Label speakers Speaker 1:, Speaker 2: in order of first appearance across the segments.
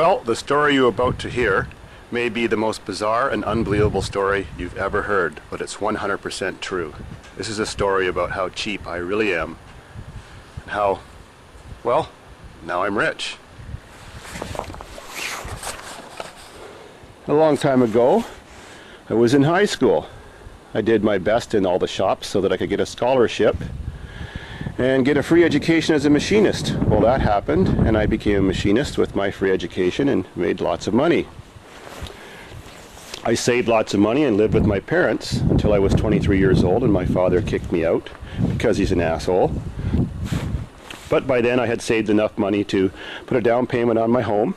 Speaker 1: Well, the story you're about to hear may be the most bizarre and unbelievable story you've ever heard, but it's 100% true. This is a story about how cheap I really am, and how, well, now I'm rich. A long time ago, I was in high school. I did my best in all the shops so that I could get a scholarship and get a free education as a machinist. Well, that happened, and I became a machinist with my free education and made lots of money. I saved lots of money and lived with my parents until I was 23 years old, and my father kicked me out because he's an asshole. But by then I had saved enough money to put a down payment on my home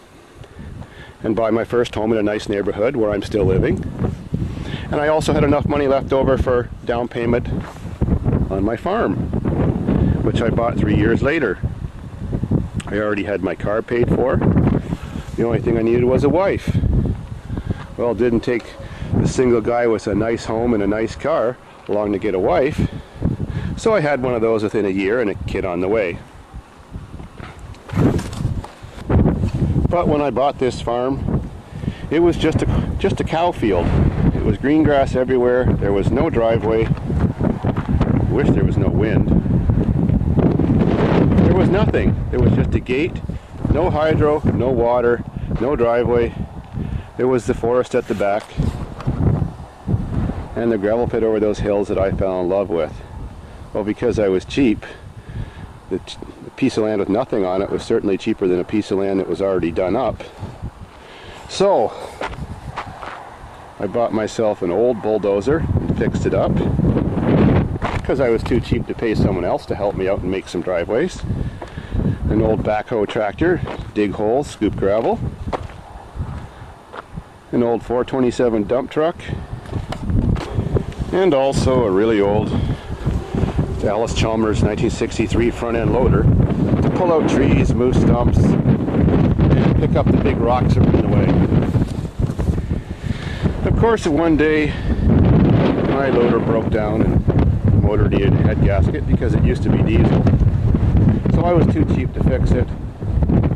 Speaker 1: and buy my first home in a nice neighborhood where I'm still living. And I also had enough money left over for down payment on my farm, which I bought 3 years later. I already had my car paid for. The only thing I needed was a wife. Well, it didn't take a single guy with a nice home and a nice car along to get a wife. So I had one of those within a year and a kid on the way. But when I bought this farm, it was just a cow field. It was green grass everywhere. There was no driveway. I wish there was no wind. There was nothing. There was just a gate, no hydro, no water, no driveway. There was the forest at the back and the gravel pit over those hills that I fell in love with. Well, because I was cheap, the piece of land with nothing on it was certainly cheaper than a piece of land that was already done up. So I bought myself an old bulldozer and fixed it up because I was too cheap to pay someone else to help me out and make some driveways. An old backhoe tractor, dig holes, scoop gravel. An old 427 dump truck. And also a really old Alice Chalmers 1963 front end loader to pull out trees, move stumps, and pick up the big rocks that were in the way. Of course, one day my loader broke down and the motor needed a head gasket because it used to be diesel. So I was too cheap to fix it.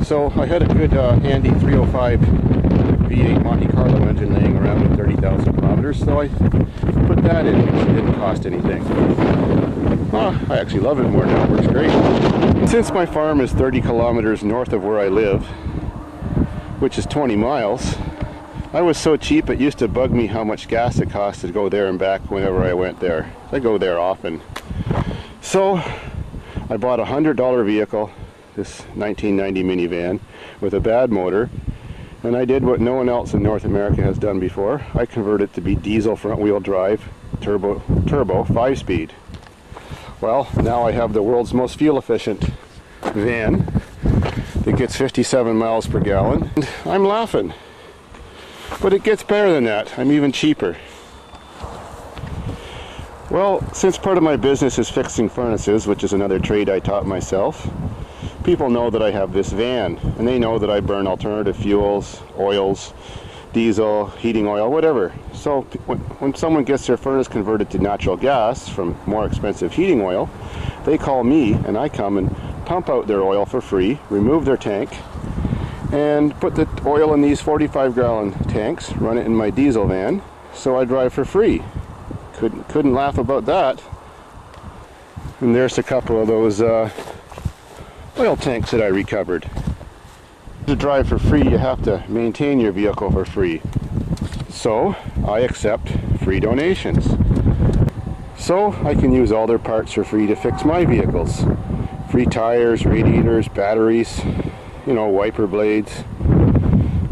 Speaker 1: So I had a good handy 305 V8 Monte Carlo engine laying around at 30,000 kilometers, so I put that in. It didn't cost anything. I actually love it more now. It works great. Since my farm is 30 kilometers north of where I live, which is 20 miles, I was so cheap it used to bug me how much gas it cost to go there and back whenever I went there. I go there often. So I bought a $100 vehicle, this 1990 minivan, with a bad motor, and I did what no one else in North America has done before. I converted it to be diesel front-wheel drive, turbo 5-speed. Well, now I have the world's most fuel-efficient van that gets 57 miles per gallon. And I'm laughing. But it gets better than that. I'm even cheaper. Well, since part of my business is fixing furnaces, which is another trade I taught myself, people know that I have this van, and they know that I burn alternative fuels, oils, diesel, heating oil, whatever. So when someone gets their furnace converted to natural gas from more expensive heating oil, they call me and I come and pump out their oil for free, remove their tank, and put the oil in these 45-gallon tanks, run it in my diesel van, so I drive for free. Couldn't laugh about that. And there's a couple of those oil tanks that I recovered. To drive for free, you have to maintain your vehicle for free. So I accept free donations. So I can use all their parts for free to fix my vehicles. Free tires, radiators, batteries, you know, wiper blades,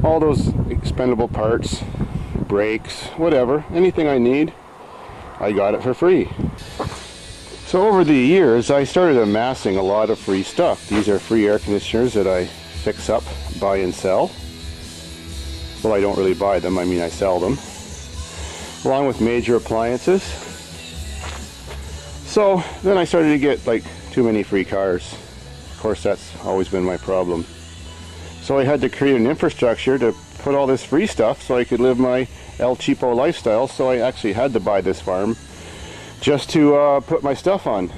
Speaker 1: all those expendable parts, brakes, whatever, anything I need, I got it for free. So over the years, I started amassing a lot of free stuff. These are free air conditioners that I fix up, buy and sell. Well, I don't really buy them, I mean I sell them. Along with major appliances. So then I started to get like too many free cars. Of course, that's always been my problem. So I had to create an infrastructure to put all this free stuff so I could live my El Cheapo lifestyle. So I actually had to buy this farm just to put my stuff on.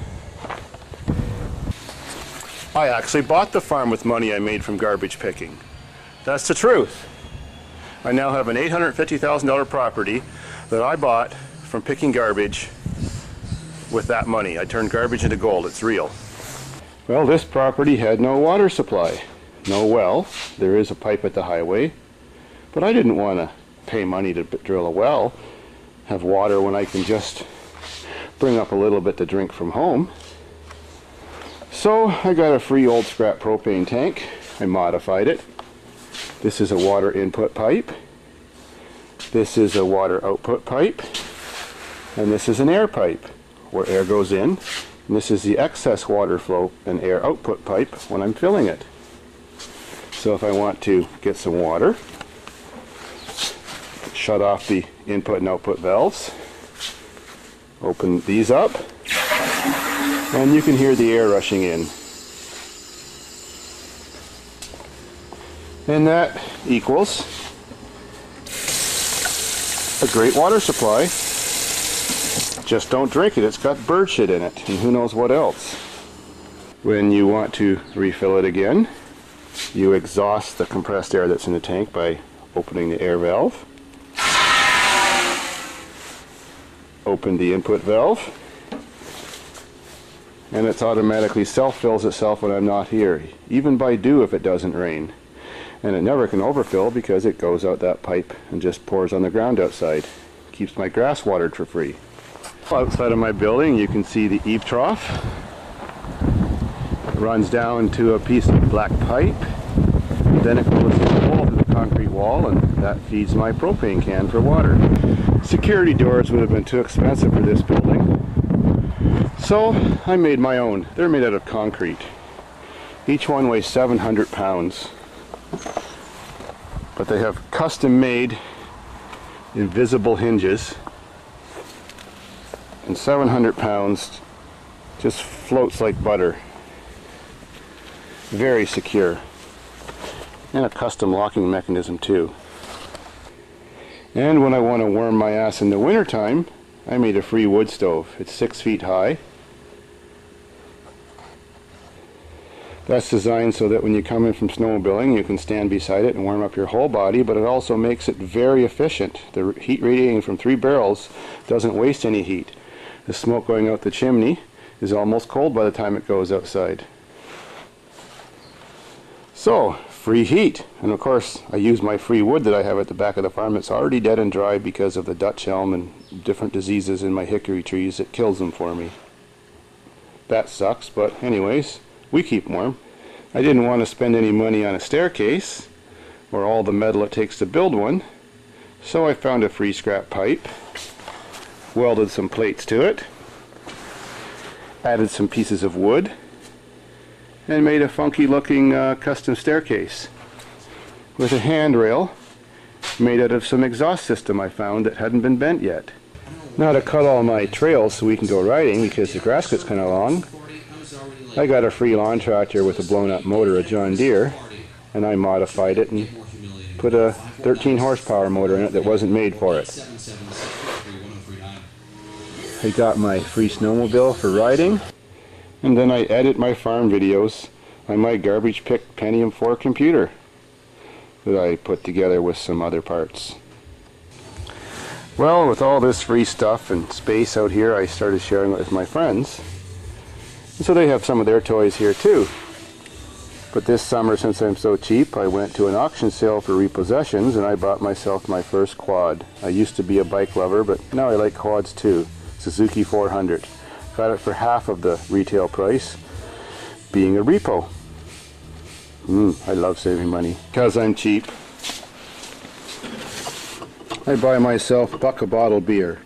Speaker 1: I actually bought the farm with money I made from garbage picking. That's the truth. I now have an $850,000 property that I bought from picking garbage with that money. I turned garbage into gold. It's real. Well, this property had no water supply. No well. There is a pipe at the highway. But I didn't want to pay money to drill a well, have water when I can just bring up a little bit to drink from home. So I got a free old scrap propane tank. I modified it. This is a water input pipe. This is a water output pipe. And this is an air pipe where air goes in. And this is the excess water flow and air output pipe when I'm filling it. So if I want to get some water, shut off the input and output valves, open these up, and you can hear the air rushing in. And that equals a great water supply. Just don't drink it. It's got bird shit in it and who knows what else. When you want to refill it again, you exhaust the compressed air that's in the tank by opening the air valve. Open the input valve, and it's automatically self-fills itself when I'm not here, even by dew if it doesn't rain. And it never can overfill because it goes out that pipe and just pours on the ground outside. Keeps my grass watered for free. Outside of my building you can see the eave trough. It runs down to a piece of black pipe. Then it goes through the hole through the concrete wall, and that feeds my propane can for water. Security doors would have been too expensive for this building, so I made my own. They're made out of concrete. Each one weighs 700 pounds. But they have custom made invisible hinges, and 700 pounds just floats like butter. Very secure. And a custom locking mechanism too. And when I want to warm my ass in the wintertime, I made a free wood stove. It's 6 feet high. That's designed so that when you come in from snowmobiling, you can stand beside it and warm up your whole body, but it also makes it very efficient. The heat radiating from 3 barrels doesn't waste any heat. The smoke going out the chimney is almost cold by the time it goes outside. So, free heat. And of course, I use my free wood that I have at the back of the farm. It's already dead and dry because of the Dutch elm and different diseases in my hickory trees. It kills them for me. That sucks, but anyways, we keep warm. I didn't want to spend any money on a staircase or all the metal it takes to build one, so I found a free scrap pipe, welded some plates to it, added some pieces of wood, and made a funky looking custom staircase with a handrail made out of some exhaust system I found that hadn't been bent yet. Now to cut all my trails so we can go riding, because the grass gets kind of long, I got a free lawn tractor with a blown up motor, a John Deere, and I modified it and put a 13 horsepower motor in it that wasn't made for it. I got my free snowmobile for riding, and then I edit my farm videos on my garbage pick Pentium 4 computer that I put together with some other parts. Well, with all this free stuff and space out here, I started sharing it with my friends. And so they have some of their toys here too. But this summer, since I'm so cheap, I went to an auction sale for repossessions and I bought myself my first quad. I used to be a bike lover, but now I like quads too. Suzuki 400. Got it for half of the retail price, being a repo. I love saving money. Because I'm cheap, I buy myself buck a bottle beer.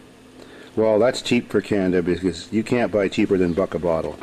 Speaker 1: Well, that's cheap for Canada because you can't buy cheaper than buck a bottle.